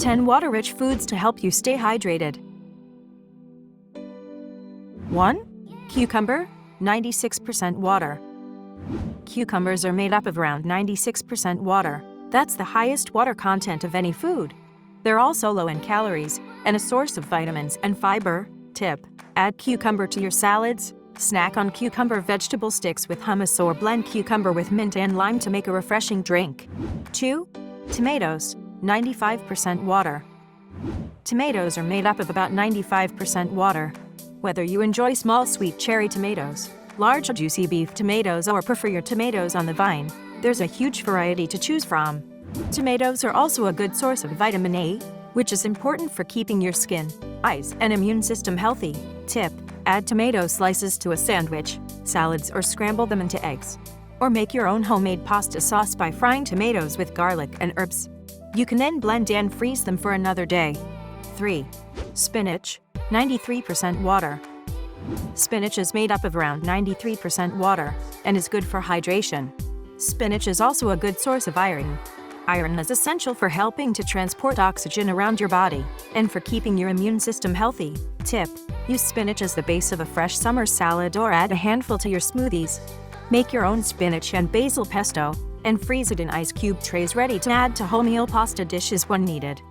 10 water-rich foods to help you stay hydrated. 1. Cucumber, 96% water. Cucumbers are made up of around 96% water. That's the highest water content of any food. They're also low in calories and a source of vitamins and fiber. Tip: add cucumber to your salads. Snack on cucumber vegetable sticks with hummus or blend cucumber with mint and lime to make a refreshing drink. 2. Tomatoes, 95% water. Tomatoes are made up of about 95% water. Whether you enjoy small sweet cherry tomatoes, large juicy beef tomatoes, or prefer your tomatoes on the vine, there's a huge variety to choose from. Tomatoes are also a good source of vitamin A, which is important for keeping your skin, eyes, and immune system healthy. Tip: add tomato slices to a sandwich, salads, or scramble them into eggs. Or make your own homemade pasta sauce by frying tomatoes with garlic and herbs. You can then blend and freeze them for another day. 3. Spinach, 93% water. Spinach is made up of around 93% water and is good for hydration. Spinach is also a good source of iron. Iron is essential for helping to transport oxygen around your body and for keeping your immune system healthy. Tip: use spinach as the base of a fresh summer salad or add a handful to your smoothies. Make your own spinach and basil pesto and freeze it in ice cube trays ready to add to wholemeal pasta dishes when needed.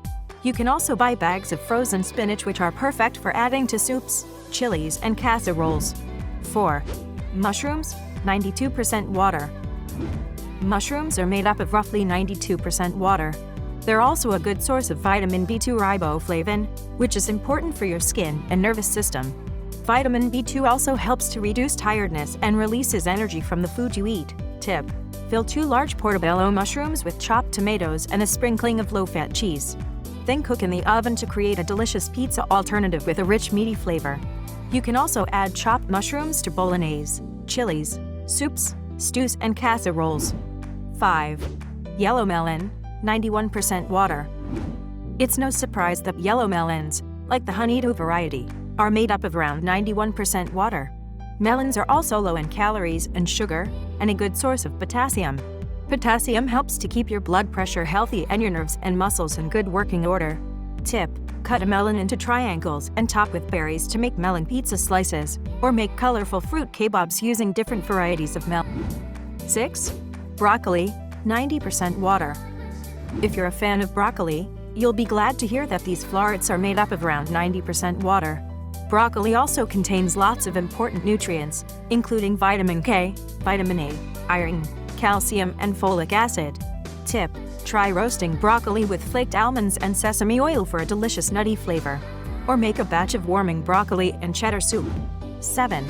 You can also buy bags of frozen spinach which are perfect for adding to soups, chilies, and casseroles. 4. Mushrooms, 92% water. Mushrooms are made up of roughly 92% water. They're also a good source of vitamin B2 riboflavin, which is important for your skin and nervous system. Vitamin B2 also helps to reduce tiredness and releases energy from the food you eat. Tip: fill 2 large portobello mushrooms with chopped tomatoes and a sprinkling of low-fat cheese. Then cook in the oven to create a delicious pizza alternative with a rich meaty flavor. You can also add chopped mushrooms to bolognese, chilies, soups, stews, and casseroles. 5. Yellow melon, 91% water. It's no surprise that yellow melons, like the honeydew variety, are made up of around 91% water. Melons are also low in calories and sugar, and a good source of potassium. Potassium helps to keep your blood pressure healthy and your nerves and muscles in good working order. Tip: cut a melon into triangles and top with berries to make melon pizza slices, or make colorful fruit kebabs using different varieties of melon. 6. Broccoli, 90% water. If you're a fan of broccoli, you'll be glad to hear that these florets are made up of around 90% water. Broccoli also contains lots of important nutrients, including vitamin K, vitamin A, iron, calcium, and folic acid. Tip: try roasting broccoli with flaked almonds and sesame oil for a delicious nutty flavor. Or make a batch of warming broccoli and cheddar soup. 7.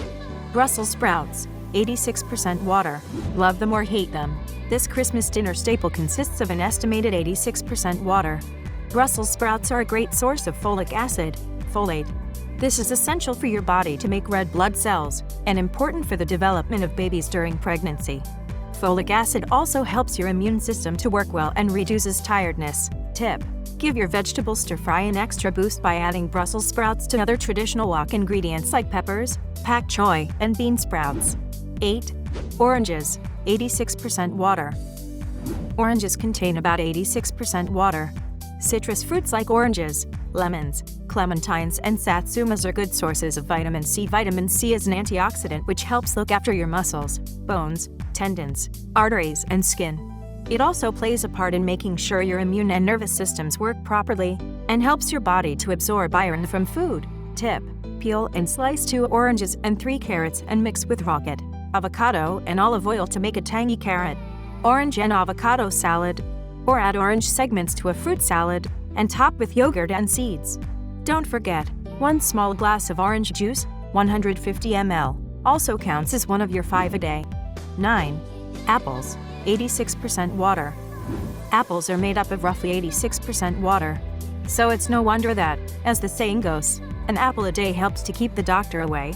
Brussels sprouts, 86% water. Love them or hate them, this Christmas dinner staple consists of an estimated 86% water. Brussels sprouts are a great source of folic acid, folate. This is essential for your body to make red blood cells and important for the development of babies during pregnancy. Folic acid also helps your immune system to work well and reduces tiredness. Tip: give your vegetable stir-fry an extra boost by adding Brussels sprouts to other traditional wok ingredients like peppers, pak choi, and bean sprouts. 8. Oranges, 86% water. Oranges contain about 86% water. Citrus fruits like oranges, lemons, clementines, and satsumas are good sources of vitamin C. Vitamin C is an antioxidant which helps look after your muscles, bones, tendons, arteries, and skin. It also plays a part in making sure your immune and nervous systems work properly and helps your body to absorb iron from food. Tip: peel and slice 2 oranges and 3 carrots and mix with rocket, avocado, and olive oil to make a tangy carrot, orange and avocado salad. Or add orange segments to a fruit salad and top with yogurt and seeds. Don't forget, 1 small glass of orange juice, 150 ml, also counts as one of your 5 a day. 9. Apples, 86% water. Apples are made up of roughly 86% water. So it's no wonder that, as the saying goes, an apple a day helps to keep the doctor away.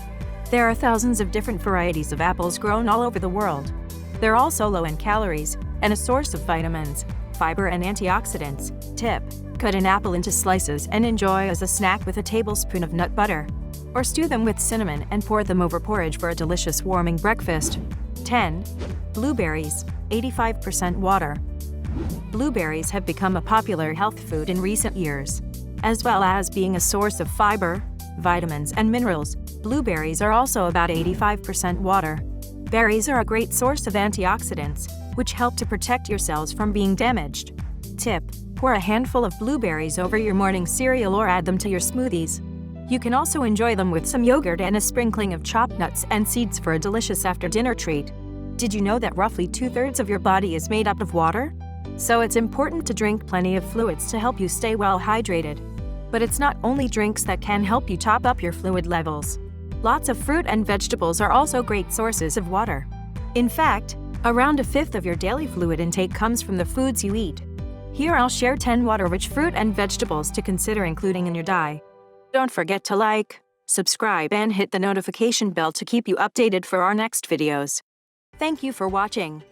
There are thousands of different varieties of apples grown all over the world. They're also low in calories and a source of vitamins, fiber, and antioxidants. Tip: cut an apple into slices and enjoy as a snack with a tablespoon of nut butter. Or stew them with cinnamon and pour them over porridge for a delicious warming breakfast. 10. Blueberries, 85% water. Blueberries have become a popular health food in recent years. As well as being a source of fiber, vitamins, and minerals, blueberries are also about 85% water. Berries are a great source of antioxidants, which help to protect your cells from being damaged. Tip: pour a handful of blueberries over your morning cereal or add them to your smoothies. You can also enjoy them with some yogurt and a sprinkling of chopped nuts and seeds for a delicious after-dinner treat. Did you know that roughly 2/3 of your body is made up of water? So it's important to drink plenty of fluids to help you stay well hydrated. But it's not only drinks that can help you top up your fluid levels. Lots of fruit and vegetables are also great sources of water. In fact, around 1/5 of your daily fluid intake comes from the foods you eat. Here I'll share 10 water-rich fruit and vegetables to consider including in your diet. Don't forget to like, subscribe, and hit the notification bell to keep you updated for our next videos. Thank you for watching.